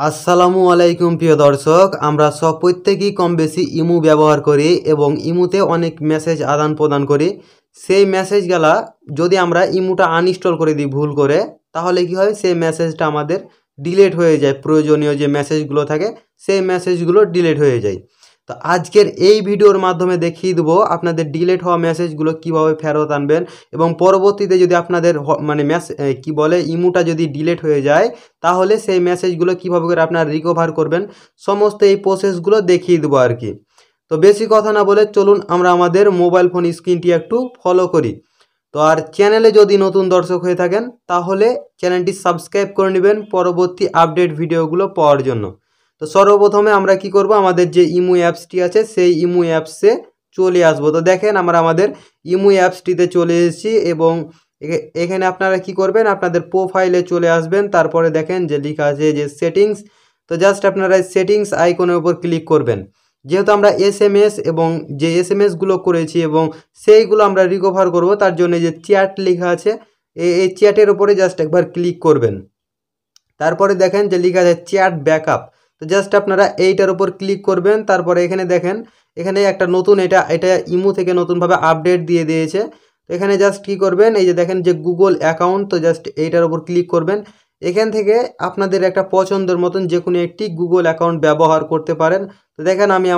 আসসালামু আলাইকুম প্রিয় দর্শক, আমরা সব প্রত্যেকেই কম বেশি ইমু ব্যবহার করি এবং ইমুতে অনেক মেসেজ আদান প্রদান করি। সেই মেসেজগুলা যদি আমরা ইমুটা আনইনস্টল করে দিই ভুল করে, তাহলে কি হয়, সেই মেসেজটা আমাদের ডিলিট হয়ে যায়। প্রয়োজনীয় যে মেসেজগুলো থাকে সেই মেসেজগুলো ডিলিট হয়ে যায়। তো আজকের এই ভিডিওর মাধ্যমে দেখিয়ে দেবো আপনাদের ডিলিট হওয়া মেসেজগুলো কিভাবে ফেরত আনবেন এবং পরবর্তীতে যদি আপনাদের মানে কি বলে ইমুটা যদি ডিলিট হয়ে যায় তাহলে সেই মেসেজগুলো কীভাবে করে আপনারা রিকভার করবেন, সমস্ত এই প্রসেসগুলো দেখিয়ে দেবো আর কি। তো বেশি কথা না বলে চলুন আমরা আমাদের মোবাইল ফোন স্ক্রিনটি একটু ফলো করি। তো আর চ্যানেলে যদি নতুন দর্শক হয়ে থাকেন তাহলে চ্যানেলটি সাবস্ক্রাইব করে নেবেন পরবর্তী আপডেট ভিডিওগুলো পাওয়ার জন্য। তো সর্বপ্রথমে আমরা কি করব, আমাদের যে ইমু অ্যাপসটি আছে সেই ইমু অ্যাপসে চলে আসব। তো দেখেন আমরা আমাদের ইমু অ্যাপসটিতে চলে এসেছি এবং এখানে আপনারা কি করবেন, আপনাদের প্রোফাইলে চলে আসবেন। তারপরে দেখেন যে লেখা আছে যে সেটিংস, তো জাস্ট আপনারা সেটিংস আইকনের উপর ক্লিক করবেন। যেহেতু আমরা এসএমএস এবং যে এসএমএসগুলো করেছি এবং সেইগুলো আমরা রিকভার করব, তার জন্য যে চ্যাট লেখা আছে এই চ্যাটের উপরে জাস্ট একবার ক্লিক করবেন। তারপরে দেখেন যে লেখা আছে চ্যাট ব্যাকআপ, তো জাস্ট আপনারা এইটার উপর ক্লিক করবেন। তারপরে এখানে দেখেন এখানে একটা নতুন এটা ইমু থেকে নতুনভাবে আপডেট দিয়ে দিয়েছে। তো এখানে জাস্ট কী করবেন, এই যে দেখেন যে গুগল অ্যাকাউন্ট, তো জাস্ট এইটার উপর ক্লিক করবেন। এখান থেকে আপনাদের একটা পছন্দের মতন যে কোনো একটি গুগল অ্যাকাউন্ট ব্যবহার করতে পারেন। তো দেখেন আমি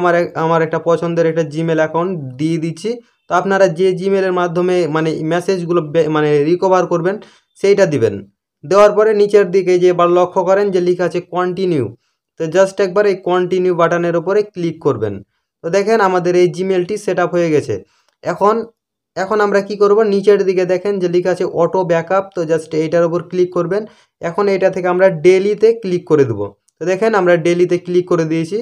আমার একটা পছন্দের একটা জিমেল অ্যাকাউন্ট দিয়ে দিচ্ছি। তো আপনারা যে জিমেলের মাধ্যমে মানে মেসেজগুলো মানে রিকভার করবেন সেইটা দিবেন। দেওয়ার পরে নিচের দিকে যে এবার লক্ষ্য করেন যে লেখা আছে কন্টিনিউ, তো জাস্ট একবার এই কন্টিনিউ বাটনের উপরে ক্লিক করবেন। তো দেখেন আমাদের এই জিমেলটি সেট আপ হয়ে গেছে। এখন আমরা কি করব, নিচের দিকে দেখেন যে লেখা আছে অটো ব্যাকআপ, তো জাস্ট এইটার উপর ক্লিক করবেন। এখন এটা থেকে আমরা ডেলিতে ক্লিক করে দেবো। তো দেখেন আমরা ডেলিতে ক্লিক করে দিয়েছি।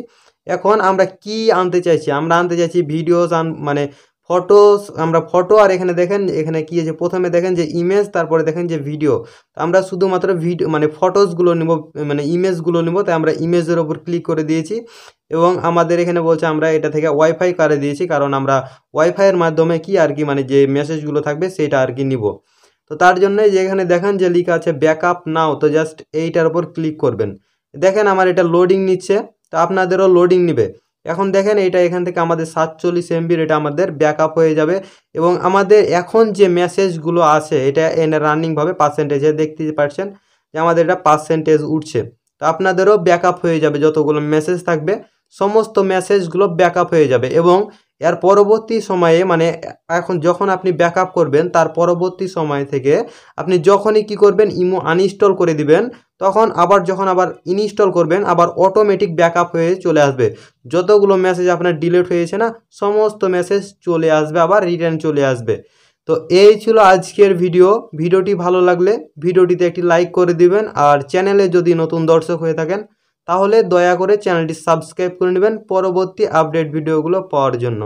এখন আমরা কি আনতে চাইছি, আমরা আনতে চাইছি ভিডিওস মানে ফটোস, আমরা ফটো আর এখানে দেখেন এখানে কি আছে, প্রথমে দেখেন যে ইমেজ, তারপরে দেখেন যে ভিডিও। তো আমরা শুধুমাত্র ভিডিও মানে ফটোসগুলো নেব, মানে ইমেজগুলো নেব, তাই আমরা ইমেজের ওপর ক্লিক করে দিয়েছি। এবং আমাদের এখানে বলছে আমরা এটা থেকে ওয়াইফাই করে দিয়েছি, কারণ আমরা ওয়াইফাইয়ের মাধ্যমে কি আর কি মানে যে মেসেজগুলো থাকবে সেটা আর কি নিব। তো তার জন্য যে এখানে দেখেন যে লেখা আছে ব্যাকআপ নাও, তো জাস্ট এইটার উপর ক্লিক করবেন। দেখেন আমার এটা লোডিং নিচ্ছে, তো আপনাদেরও লোডিং নেবে। এখন দেখেন এটা এখান থেকে আমাদের 47 MBর এটা আমাদের ব্যাকআপ হয়ে যাবে এবং আমাদের এখন যে মেসেজগুলো আছে এটা এনে রানিংভাবে পার্সেন্টেজে দেখতে পাচ্ছেন যে আমাদের এটা পার্সেন্টেজ উঠছে। তো আপনাদেরও ব্যাকআপ হয়ে যাবে, যতগুলো মেসেজ থাকবে সমস্ত মেসেজগুলো ব্যাকআপ হয়ে যাবে। এবং এর পরবর্তী সময়ে মানে এখন যখন আপনি ব্যাকআপ করবেন তার পরবর্তী সময় থেকে আপনি যখনই কি করবেন ইমো আনইনস্টল করে দিবেন, তখন যখন আবার ইনস্টল করবেন আবার অটোমেটিক ব্যাকআপ হয়ে চলে আসবে। যতগুলো মেসেজ আপনার ডিলিট হয়েছে না সমস্ত মেসেজ চলে আসবে, আবার রিটার্ন চলে আসবে। তো এই ছিল আজকের ভিডিওটি ভালো লাগলে ভিডিওটিতে একটি লাইক করে দিবেন। আর চ্যানেলে যদি নতুন দর্শক হয়ে থাকেন তাহলে দয়া করে চ্যানেলটি সাবস্ক্রাইব করে নেবেন পরবর্তী আপডেট ভিডিওগুলো পাওয়ার জন্য।